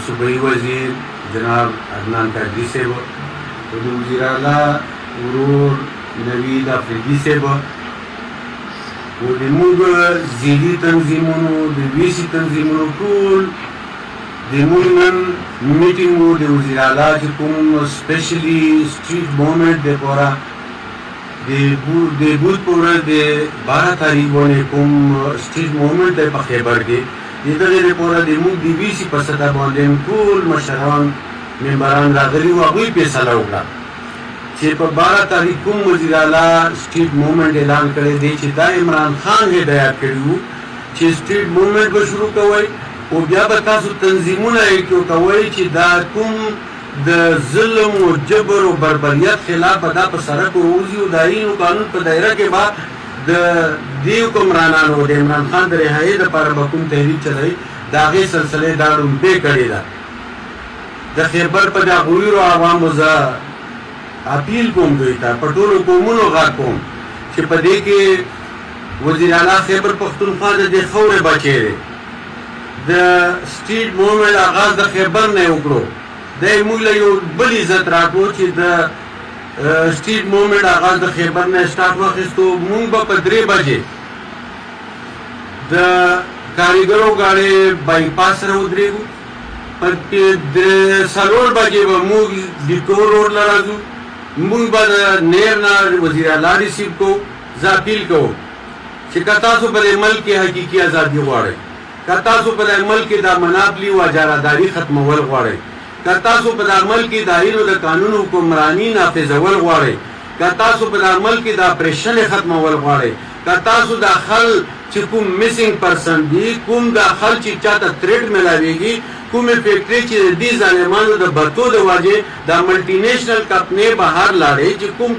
صوبائی وزیر جناب عدنان قادری صاحب او د وزیر اعلی ورور نوید افریدي صاحب او د موږ ځینې تنظیمونو د ویسي تنظیمونو ټول د موږ نن میټینګ و د وزیر اعلی چې کوم سپیشلی سټریټ موومنټ دپاره د بود په ورځ د 12 تاریخ باندې کوم سټریټ موومنټ دی په خیبر کې د دغې دپاره د موږ د ویسي په سطح باندې ټول مشران ممبران راغلي وو هغوی فیصله وکړه چې په 12 تاریخ کوم وزیر اعلی سټریټ موومنټ اعلان کړی دی چې دا عمران خان هدایت کړي وو چې سټریټ موومنټ به شروع کوئ او بیا به تاسو تنظیمونه یې کوئ چې دا کوم د ظلم او جبر او بربریت خلاف به دا په سړک ووځي او د آیین او قانون په دایره کې به د دې حکمرانانو د عمران خان د رهایۍ دپاره به کوم تحریک چلوي د هغې سلسلې دا ړومبې کړې ده د خیبر په د غویرو عوامو زه اپیل کوم دوی ته په ټولو قومونو غږ کوم چې په دې کې وزیر اعلی خیبر پښتونخوا د دې خاورې بچی دی د سټریټ موومنټ آغاز د خیبر نه یې وکړو دی موږ له یو بل عزت راکړو چې د سټریټ موومنټ آغاز د خیبر نه سټارټ واخیستو موږ به په 3 بجې د کاریګرو ګاډۍ بایپاس سره ودرېږو په 4 بجې به موږ ډیکور روډ له راځو موږ به د نیر نه وزیر اعلی ریسیو کوو زه اپیل کوم چې که تاسو په دې ملک کې حقیقي ازادي غواړئ که تاسو په دې ملک کې د منابلي او اجارهداري ختمول غواړئ که تاسو په دې ملک کې د آیین او د قانون حکمراني نافذول غواړئ که تاسو په دې ملک کې د اپریشن ختمول غواړئ که تاسو د خل چې کوم میسنګ پرسن دي کوم د خل چې چاته تھریټ ملاويږي کومې فیکټري چې د دې ظالمانو د بتو د وجې د ملټي نېشنل کمپنۍ بهر لاړې چې کوم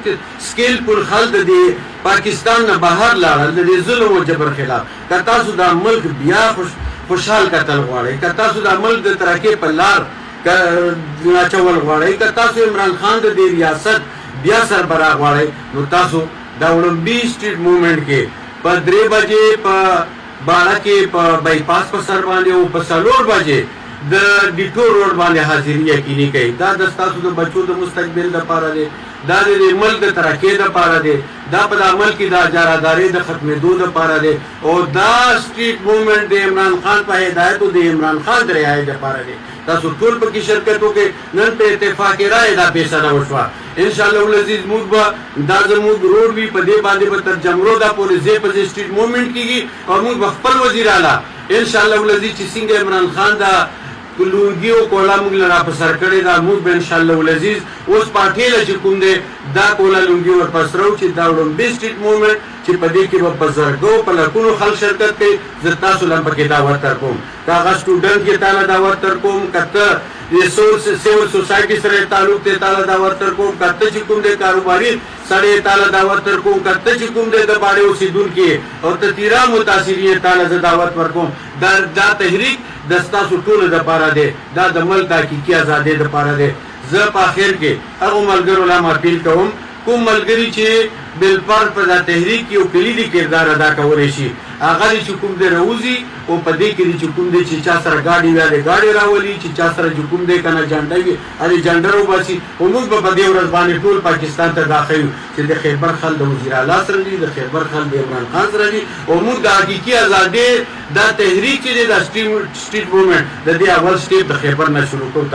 سکیل پر خل د پاکستان نه بهر لاړل د دې ظلم او جبر خلاف که تاسو د ملک بیا خوشحال کتل غواړئ که تاسو د ملک د ترقۍ په لار اچول غواړئ که تاسو عمران خان د دې ریاست بیا سربراہ غواړئ نو تاسو د اولمپي سټریټ موومنټ کې په 3 بجې په باړه کې په بایپاس په سر باندې او په 4 بجې د ډیټور روډ باندې حاضري یقیني کوي دا د ستاسو د بچو د مستقبل دپاره دی دا د ملک د ترقۍ دپاره دی دا په دا ملک کې د اجارهدارۍ د ختمېدو دپاره دی او دا سټریټ موومنټ د عمران خان په هدایت او د عمران خان د رعایت دپاره دی تاسو ټول پکې شرکت وکړئ نن په اتفاق رایې دا فیصله وشوه انشاءالله العزیز موږ به دا زموږ روډ وي په دې باندې به تر جمرو دا پورې ځای په ځای سټریټ موومنټ کېږي او موږ به خپل وزیر اعلی انشاءالله العزیز چې څنګه عمران خان دا لونګي او کولا موږ له را په سر کړې ده موږ به انشاءالله العزیز اوس پارټۍ له چې کوم دی دا کولا لونګي ورپسرو چې دا وړومبي سټریټ موومنټ چې په دې کې به په زرګو په لکونو خلک شرکت کوي زه تاسو له هم پکې دعوت درکوم که هغه سټوډنټ کې تاله دعوت درکوم که ته سیول سوسایټي سره تعلق دی تاله دعوت درکوم که ته چې کوم دی کاروباري سړی تاله دعوت درکوم که ته چې کوم دی د باړې اوسېدونکي او ته تیرا متاثرین تاله زه دعوت ورکوم دا تحریک د ستاسو ټولو دپاره دی دا د ملک د حقیقي ازادۍ دپاره دی زه په اخر کې هغو ملګرو له هم اپیل کوم کوم ملګري چې بالفرض په دا تحریک کې یو کلیدي کردار ادا کولی شي هغه چې کوم دی راوځي او په دې کې چې کوم دی چې چا سره ګاډي وي هغې ګاډي راولي چې چا سره چې کوم دی که نه جنډه وي هغې جنډه راوباسي او موږ به په دې ورځ باندې ټول پاکستان ته داخل یو چې د خیبر خل د وزیر اعلی سره دي د خیبر خل د عمران خان سره دي او موږ د حقیقي ازادۍ دا تحریک چې دی دا سټریټ موومنټ د دې اول سټیپ د خیبر نه شروع کوو